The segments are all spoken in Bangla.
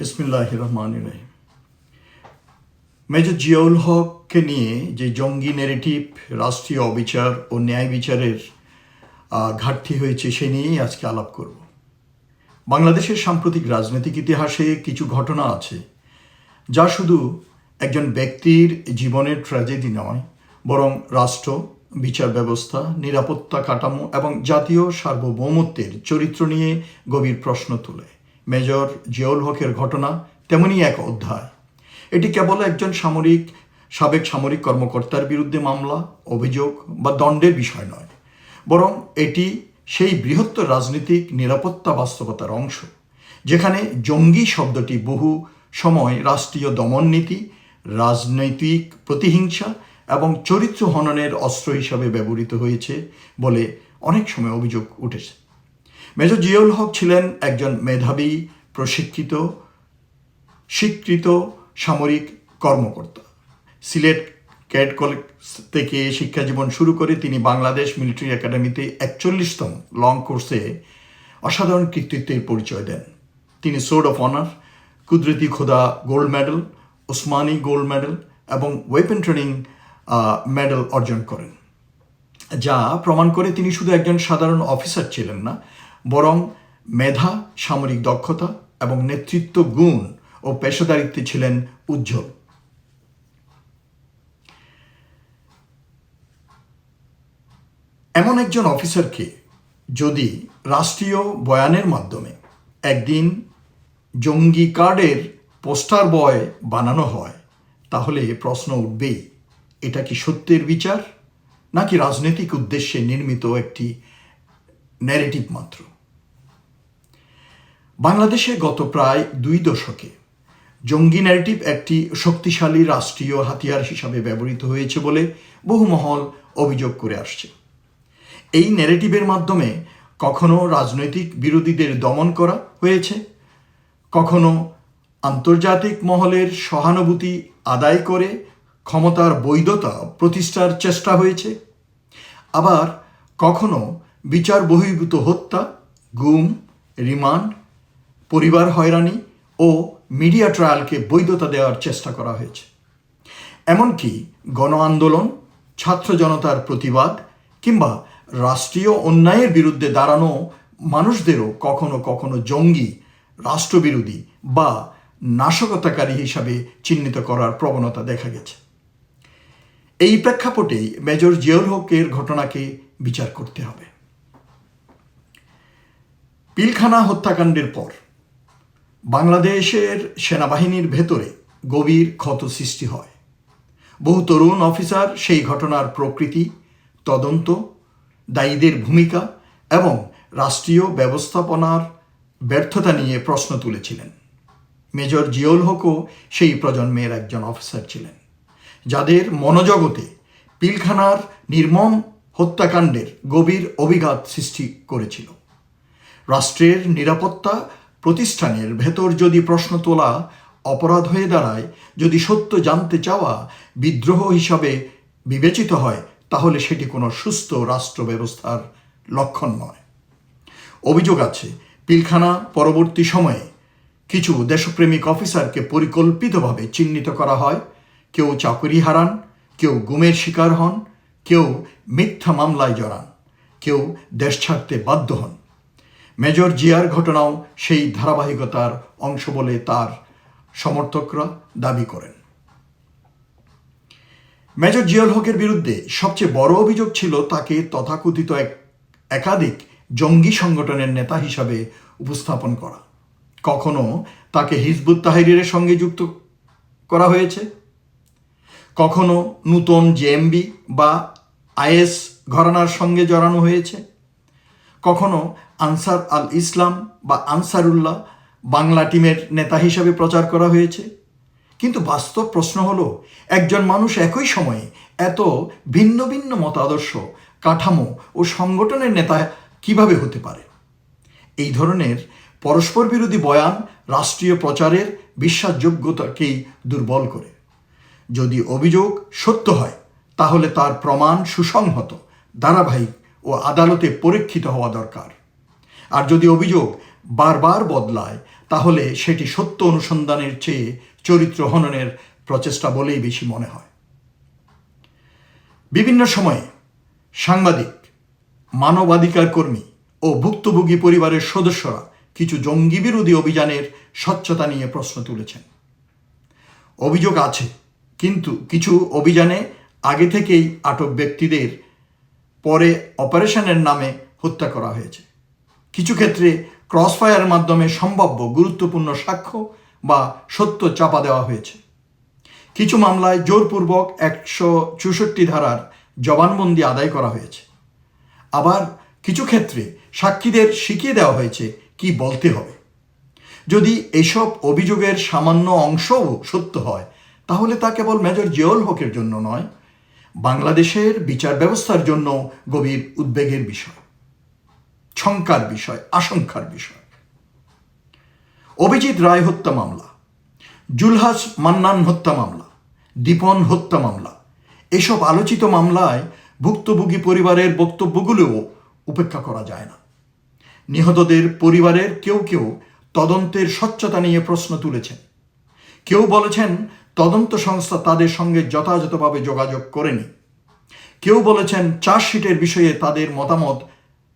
বিসমিল্লাহির রহমানির রহিম। মেজর জিয়াউল হককে নিয়ে যে জঙ্গি ন্যারেটিভ, রাষ্ট্রীয় অবিচার ও ন্যায় বিচারের ঘাটতি হয়েছে সে নিয়েই আজকে আলাপ করব। বাংলাদেশের সাম্প্রতিক রাজনৈতিক ইতিহাসে কিছু ঘটনা আছে যা শুধু একজন ব্যক্তির জীবনের ট্র্যাজেডি নয়, বরং রাষ্ট্র, বিচার ব্যবস্থা, নিরাপত্তা কাঠামো এবং জাতীয় সার্বভৌমত্বের চরিত্র নিয়ে গভীর প্রশ্ন তোলে। মেজর জিয়াউল হকের ঘটনা তেমনই এক অধ্যায়। এটি কেবল একজন সাবেক সামরিক কর্মকর্তার বিরুদ্ধে মামলা, অভিযোগ বা দণ্ডের বিষয় নয়, বরং এটি সেই বৃহত্তর রাজনৈতিক নিরাপত্তা বাস্তবতার অংশ, যেখানে জঙ্গি শব্দটি বহু সময় রাষ্ট্রীয় দমননীতি, রাজনৈতিক প্রতিহিংসা এবং চরিত্র হননের অস্ত্র হিসাবে ব্যবহৃত হয়েছে বলে অনেক সময় অভিযোগ উঠেছে। মেজর জিয়াউল হক ছিলেন একজন মেধাবী, প্রশিক্ষিত, স্বীকৃত সামরিক কর্মকর্তা। সিলেট ক্যাডেট কলেজ থেকে শিক্ষাজীবন শুরু করে তিনি বাংলাদেশ মিলিটারি একাডেমিতে 41তম লং কোর্সে অসাধারণ কৃতিত্বের পরিচয় দেন। তিনি সোর্ড অফ অনার, কুদরতি খোদা gold medal, Osmani gold medal এবং ওয়েপন ট্রেনিং মেডেল অর্জন করেন, যা প্রমাণ করে তিনি শুধু একজন সাধারণ অফিসার ছিলেন না, বরং মেধা, সামরিক দক্ষতা এবং নেতৃত্ব গুণ ও পেশাদারিত্বে ছিলেন উজ্জ্বল। এমন একজন অফিসারকে যদি রাষ্ট্রীয় বয়ানের মাধ্যমে একদিন জঙ্গি কার্ডের পোস্টার বয় বানানো হয়, তাহলে প্রশ্ন উঠবেই, এটা কি সত্যের বিচার নাকি রাজনৈতিক উদ্দেশ্যে নির্মিত একটি ন্যারেটিভ মাত্র? বাংলাদেশে গত প্রায় 2 দশকে জঙ্গি ন্যারেটিভ একটি শক্তিশালী রাষ্ট্রীয় হাতিয়ার হিসাবে ব্যবহৃত হয়েছে বলে বহু মহল অভিযোগ করে আসছে। এই ন্যারেটিভের মাধ্যমে কখনো রাজনৈতিক বিরোধীদের দমন করা হয়েছে, কখনো আন্তর্জাতিক মহলের সহানুভূতি আদায় করে ক্ষমতার বৈধতা প্রতিষ্ঠার চেষ্টা হয়েছে, আবার কখনো বিচার বহির্ভূত হত্যা, গুম, রিমান্ড, পরিবার হয়রানি ও মিডিয়া ট্রায়ালকে বৈধতা দেওয়ার চেষ্টা করা হয়েছে। এমনকি গণ আন্দোলন, ছাত্র জনতার প্রতিবাদ কিংবা রাষ্ট্রীয় অন্যায়ের বিরুদ্ধে দাঁড়ানো মানুষদেরও কখনো কখনো জঙ্গি, রাষ্ট্রবিরোধী বা নাশকতাকারী হিসাবে চিহ্নিত করার প্রবণতা দেখা গেছে। এই প্রেক্ষাপটেই মেজর জিয়াউল হকের ঘটনাকে বিচার করতে হবে। পিলখানা হত্যাকাণ্ডের পর বাংলাদেশের সেনাবাহিনীর ভেতরে গভীর ক্ষত সৃষ্টি হয়। বহু তরুণ অফিসার সেই ঘটনার প্রকৃতি, তদন্ত, দায়ীদের ভূমিকা এবং রাষ্ট্রীয় ব্যবস্থাপনার ব্যর্থতা নিয়ে প্রশ্ন তুলেছিলেন। মেজর জিয়াউল হকও সেই প্রজন্মের একজন অফিসার ছিলেন, যাদের মনোজগতে পিলখানার নির্মম হত্যাকাণ্ডের গভীর অভিঘাত সৃষ্টি করেছিল। রাষ্ট্রের নিরাপত্তা প্রতিষ্ঠানের ভেতর যদি প্রশ্ন তোলা অপরাধ হয়ে দাঁড়ায়, যদি সত্য জানতে চাওয়া বিদ্রোহ হিসাবে বিবেচিত হয়, তাহলে সেটি কোনো সুস্থ রাষ্ট্র ব্যবস্থার লক্ষণ নয়। অভিযোগ আছে, পিলখানা পরবর্তী সময়ে কিছু দেশপ্রেমিক অফিসারকে পরিকল্পিতভাবে চিহ্নিত করা হয়। কেউ চাকরি হারান, কেউ গুমের শিকার হন, কেউ মিথ্যা মামলায় জড়ান, কেউ দেশ ছাড়তে বাধ্য হন। মেজর জিয়ার ঘটনাও সেই ধারাবাহিকতার অংশ বলে তার সমর্থকরা দাবি করেন। মেজর জিয়াউল হকের বিরুদ্ধে সবচেয়ে বড় অভিযোগ ছিল তাকে তথাকথিত একাধিক জঙ্গি সংগঠনের নেতা হিসাবে উপস্থাপন করা। কখনো তাকে হিজবুত তাহরিরের সঙ্গে যুক্ত করা হয়েছে, কখনো নূতন জেএমবি বা আইএস ঘরানার সঙ্গে জড়ানো হয়েছে, কখনো আনসার আল ইসলাম বা আনসারুল্লাহ বাংলা টিমের নেতা হিসাবে প্রচার করা হয়েছে। কিন্তু বাস্তব প্রশ্ন হলো, একজন মানুষ একই সময়ে এত ভিন্ন ভিন্ন মতাদর্শ, কাঠামো ও সংগঠনের নেতা কিভাবে হতে পারে? এই ধরনের পরস্পর বিরোধী বয়ান রাষ্ট্রীয় প্রচারের বিশ্বাসযোগ্যতাকেই দুর্বল করে। যদি অভিযোগ সত্য হয়, তাহলে তার প্রমাণ সুসংহত, ধারাবাহিক ও আদালতে পরীক্ষিত হওয়া দরকার। আর যদি অভিযোগ বারবার বদলায়, তাহলে সেটি সত্য অনুসন্ধানের চেয়ে চরিত্র হননের প্রচেষ্টা বলেই বেশি মনে হয়। বিভিন্ন সময়ে সাংবাদিক, মানবাধিকার কর্মী ও ভুক্তভোগী পরিবারের সদস্যরা কিছু জঙ্গি বিরোধী অভিযানের স্বচ্ছতা নিয়ে প্রশ্ন তুলেছেন। অভিযোগ আছে, কিন্তু কিছু অভিযানে আগে থেকেই আটক ব্যক্তিদের পরে অপারেশনের নামে হত্যা করা হয়েছে। কিছু ক্ষেত্রে ক্রসফায়ারের মাধ্যমে সম্ভাব্য গুরুত্বপূর্ণ সাক্ষ্য বা সত্য চাপা দেওয়া হয়েছে। কিছু মামলায় জোরপূর্বক 164 ধারার জবানবন্দি আদায় করা হয়েছে। আবার কিছু ক্ষেত্রে সাক্ষীদের শিখিয়ে দেওয়া হয়েছে কি বলতে হবে। যদি এসব অভিযোগের সামান্য অংশও সত্য হয়, তাহলে তা কেবল মেজর জিয়াউল হকের জন্য নয়, বাংলাদেশের বিচার ব্যবস্থার জন্য গভীর উদ্বেগের বিষয়, শঙ্কার বিষয়, আশঙ্কার বিষয়। অভিজিৎ রায় হত্যা মামলা, জুলহাস মান্নান হত্যা মামলা, দীপন হত্যা মামলা, এসব আলোচিত মামলায় ভুক্তভোগী পরিবারের বক্তব্যগুলোও উপেক্ষা করা যায় না। নিহতদের পরিবারের কেউ কেউ তদন্তের স্বচ্ছতা নিয়ে প্রশ্ন তুলেছেন। কেউ বলেছেন তদন্ত সংস্থা তাদের সঙ্গে যথাযথভাবে যোগাযোগ করেনি। কেউ বলেছেন চার্জশিটের বিষয়ে তাদের মতামত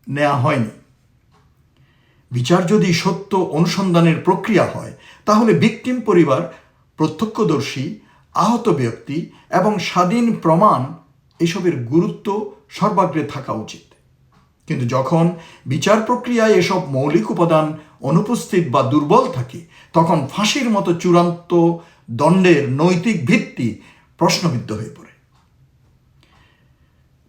নেওয়া হয়নি। বিচার যদি সত্য অনুসন্ধানের প্রক্রিয়া হয়, তাহলে ভিকটিম পরিবার, প্রত্যক্ষদর্শী, আহত ব্যক্তি এবং স্বাধীন প্রমাণ এসবের গুরুত্ব সর্বাগ্রে থাকা উচিত। কিন্তু যখন বিচার প্রক্রিয়ায় এসব মৌলিক উপাদান অনুপস্থিত বা দুর্বল থাকে, তখন ফাঁসির মতো চূড়ান্ত দণ্ডের নৈতিক ভিত্তি প্রশ্নবিদ্ধ হয়ে পড়ে।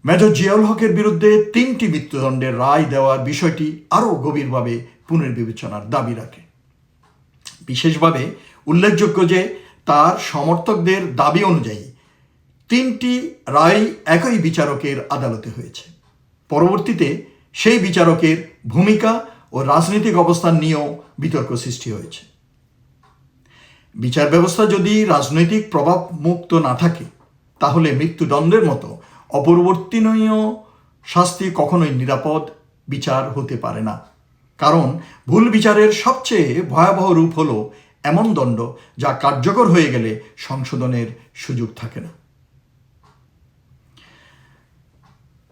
মেজর জিয়াউল হকের বিরুদ্ধে 3টি মৃত্যুদণ্ডের রায় দেওয়ার বিষয়টি আরও গভীরভাবে পুনর্বিবেচনার দাবি রাখে। বিশেষভাবে উল্লেখযোগ্য যে তার সমর্থকদের দাবি অনুযায়ী 3টি রায় একই বিচারকের আদালতে হয়েছে। পরবর্তীতে সেই বিচারকের ভূমিকা ও রাজনৈতিক অবস্থান নিয়েও বিতর্ক সৃষ্টি হয়েছে। বিচার ব্যবস্থা যদি রাজনৈতিক প্রভাব মুক্ত না থাকে, তাহলে মৃত্যুদণ্ডের মতো অপরিবর্তনীয় শাস্তি কখনোই নিরাপদ বিচার হতে পারে না। কারণ ভুল বিচারের সবচেয়ে ভয়াবহ রূপ হলো এমন দণ্ড যা কার্যকর হয়ে গেলে সংশোধনের সুযোগ থাকে না।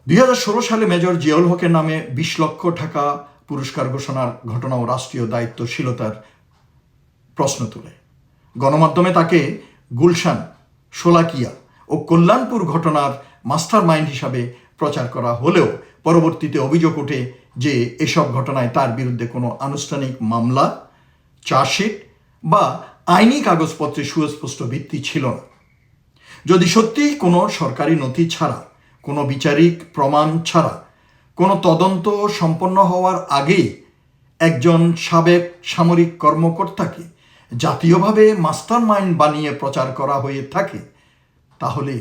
2016 সালে মেজর জিয়াউল হকের নামে 20 লক্ষ টাকা পুরস্কার ঘোষণার ঘটনাও রাষ্ট্রীয় দায়িত্বশীলতার প্রশ্ন তোলে। গণমাধ্যমে তাকে গুলশান, শোলাকিয়া ও কল্যাণপুর ঘটনার মাস্টার মাইন্ড হিসাবে প্রচার করা হলেও পরবর্তীতে অভিযোগ ওঠে যে এসব ঘটনায় তার বিরুদ্ধে কোনো আনুষ্ঠানিক মামলা, চার্জশিট বা আইনি কাগজপত্রে সুস্পষ্ট ভিত্তি ছিল না। যদি সত্যি কোনো সরকারি নথি ছাড়া, কোনো বিচারিক প্রমাণ ছাড়া, কোনো তদন্ত সম্পন্ন হওয়ার আগেই একজন সাবেক সামরিক কর্মকর্তাকে জাতীয়ভাবে মাস্টার মাইন্ড বানিয়ে প্রচার করা হয়ে থাকে, তাহলে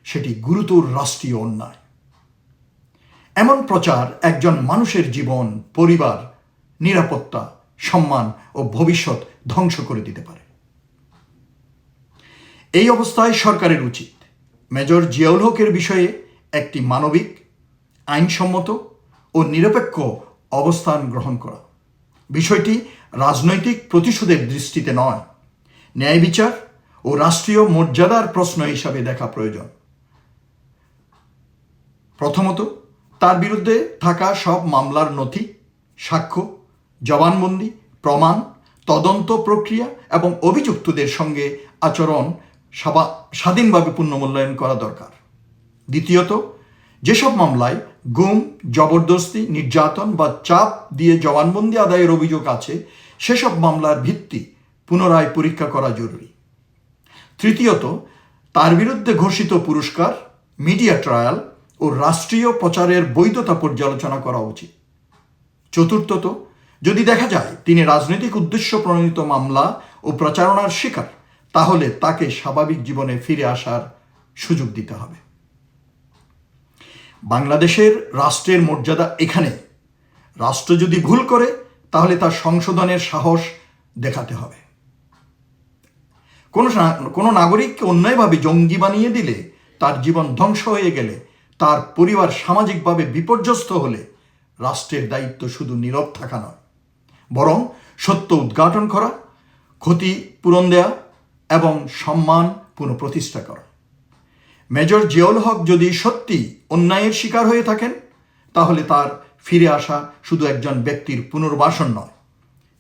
সেটি গুরুতর রাষ্ট্রীয় অন্যায়। এমন প্রচার একজন মানুষের জীবন, পরিবার, নিরাপত্তা, সম্মান ও ভবিষ্যৎ ধ্বংস করে দিতে পারে। এই অবস্থায় সরকারের উচিত মেজর জিয়াউল হকের বিষয়ে একটি মানবিক, আইনসম্মত ও নিরপেক্ষ অবস্থান গ্রহণ করা। বিষয়টি রাজনৈতিক প্রতিশোধের দৃষ্টিতে নয়, ন্যায় বিচার ও রাষ্ট্রীয় মর্যাদার প্রশ্ন হিসাবে দেখা প্রয়োজন। প্রথমত, তার বিরুদ্ধে থাকা সব মামলার নথি, সাক্ষ্য, জবানবন্দি, প্রমাণ, তদন্ত প্রক্রিয়া এবং অভিযুক্তদের সঙ্গে আচরণ স্বাধীনভাবে পুনর্মূল্যায়ন করা দরকার। দ্বিতীয়ত, যেসব মামলায় গুম, জবরদস্তি, নির্যাতন বা চাপ দিয়ে জবানবন্দি আদায়ের অভিযোগ আছে, সেসব মামলার ভিত্তি পুনরায় পরীক্ষা করা জরুরি। তৃতীয়ত, তার বিরুদ্ধে ঘোষিত পুরস্কার, মিডিয়া ট্রায়াল ও রাষ্ট্রীয় প্রচারের বৈধতা পর্যালোচনা করা উচিত। চতুর্থত, যদি দেখা যায় তিনি রাজনৈতিক উদ্দেশ্য প্রণোদিত মামলা ও প্রচারণার শিকার, তাহলে তাকে স্বাভাবিক জীবনে ফিরে আসার সুযোগ দিতে হবে। বাংলাদেশের রাষ্ট্রের মর্যাদা এখানে। রাষ্ট্র যদি ভুল করে, তাহলে তার সংশোধনের সাহস দেখাতে হবে। কোনো নাগরিককে অন্যায়ভাবে জঙ্গি বানিয়ে দিলে, তার জীবন ধ্বংস হয়ে গেলে, তার পরিবার সামাজিকভাবে বিপর্যস্ত হলে রাষ্ট্রের দায়িত্ব শুধু নীরব থাকা নয়, বরং সত্য উদ্ঘাটন করা, ক্ষতি পূরণ দেয়া এবং সম্মান পুনঃপ্রতিষ্ঠা করা। মেজর জিয়াউল হক যদি সত্যি অন্যায়ের শিকার হয়ে থাকেন, তাহলে তার ফিরে আসা শুধু একজন ব্যক্তির পুনর্বাসন নয়,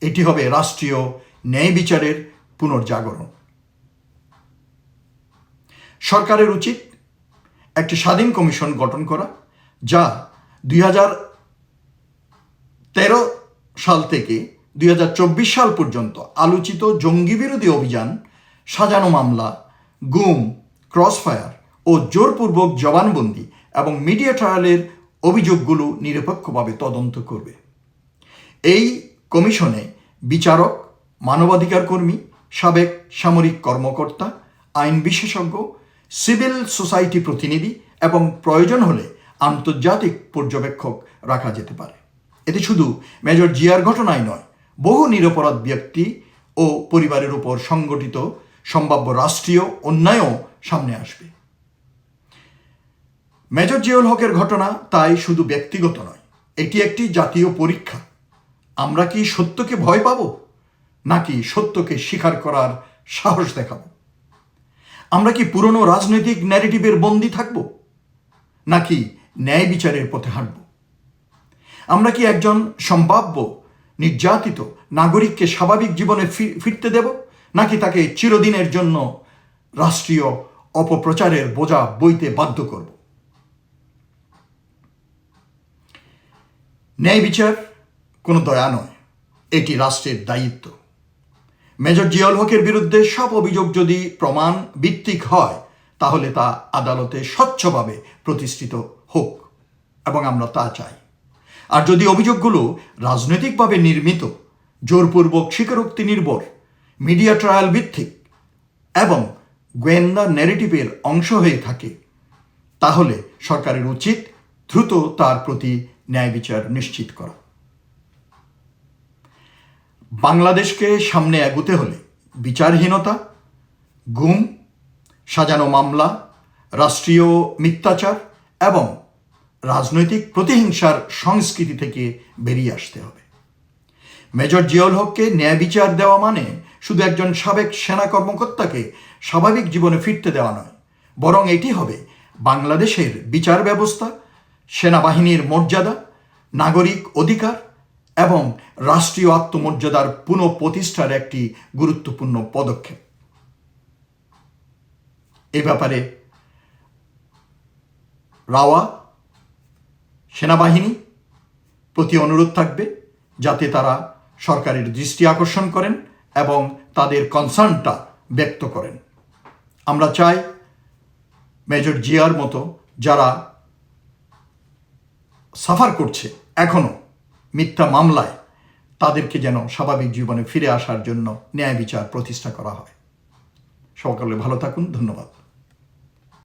এটি হবে রাষ্ট্রীয় ন্যায় বিচারের পুনর্জাগরণ। সরকারের উচিত একটি স্বাধীন কমিশন গঠন করা, যা 2013 সাল থেকে 2024 সাল পর্যন্ত আলোচিত জঙ্গি বিরোধী অভিযান, সাজানো মামলা, গুম, ক্রসফায়ার ও জোরপূর্বক জবানবন্দি এবং মিডিয়া ট্রায়ালের অভিযোগগুলো নিরপেক্ষভাবে তদন্ত করবে। এই কমিশনে বিচারক, মানবাধিকার কর্মী, সাবেক সামরিক কর্মকর্তা, আইন বিশেষজ্ঞ, সিভিল সোসাইটি প্রতিনিধি এবং প্রয়োজন হলে আন্তর্জাতিক পর্যবেক্ষক রাখা যেতে পারে। এতে শুধু মেজর জিয়ার ঘটনাই নয়, বহু নিরপরাধ ব্যক্তি ও পরিবারের উপর সংগঠিত সম্ভাব্য রাষ্ট্রীয় অন্যায়ও সামনে আসবে। মেজর জিয়াউল হকের ঘটনা তাই শুধু ব্যক্তিগত নয়, এটি একটি জাতীয় পরীক্ষা। আমরা কি সত্যকে ভয় পাব, নাকি সত্যকে স্বীকার করার সাহস দেখাব? আমরা কি পুরনো রাজনৈতিক ন্যারেটিভের বন্দী থাকব, নাকি ন্যায় বিচারের পথে হাঁটব? আমরা কি একজন সম্ভাব্য নির্যাতিত নাগরিককে স্বাভাবিক জীবনে ফিরতে দেব, নাকি তাকে চিরদিনের জন্য রাষ্ট্রীয় অপপ্রচারের বোঝা বইতে বাধ্য করব? ন্যায় বিচার কোনো দয়া নয়, এটি রাষ্ট্রের দায়িত্ব। মেজর জিয়াউল হকের বিরুদ্ধে সব অভিযোগ যদি প্রমাণ ভিত্তিক হয়, তাহলে তা আদালতে স্বচ্ছভাবে প্রতিষ্ঠিত হোক, এবং আমরা তা চাই। আর যদি অভিযোগগুলো রাজনৈতিকভাবে নির্মিত, জোরপূর্বক স্বীকারোক্তি নির্ভর, মিডিয়া ট্রায়াল ভিত্তিক এবং গোয়েন্দা ন্যারেটিভের অংশ হয়ে থাকে, তাহলে সরকারের উচিত দ্রুত তার প্রতি ন্যায় বিচার নিশ্চিত করা। বাংলাদেশকে সামনে এগোতে হলে বিচারহীনতা, গুম, সাজানো মামলা, রাষ্ট্রীয় মিথ্যাচার এবং রাজনৈতিক প্রতিহিংসার সংস্কৃতি থেকে বেরিয়ে আসতে হবে। মেজর জিয়াউল হককে ন্যায় বিচার দেওয়া মানে শুধু একজন সাবেক সেনা কর্মকর্তাকে স্বাভাবিক জীবনে ফিরতে দেওয়া নয়, বরং এটি হবে বাংলাদেশের বিচার ব্যবস্থা, সেনাবাহিনীর মর্যাদা, নাগরিক অধিকার এবং রাষ্ট্রীয় আত্মমর্যাদার পুনঃপ্রতিষ্ঠার একটি গুরুত্বপূর্ণ পদক্ষেপ। এ ব্যাপারে রাওয়া সেনাবাহিনী প্রতি অনুরোধ থাকবে যাতে তারা সরকারের দৃষ্টি আকর্ষণ করেন এবং তাদের কনসার্নটা ব্যক্ত করেন। আমরা চাই মেজর জিয়ার মতো যারা সাফার করছে এখনো মিথ্যা মামলায়, তাদেরকে যেন স্বাভাবিক জীবনে ফিরে আসার জন্য ন্যায় বিচার প্রতিষ্ঠা করা হয়। সকলে ভালো থাকুন। ধন্যবাদ।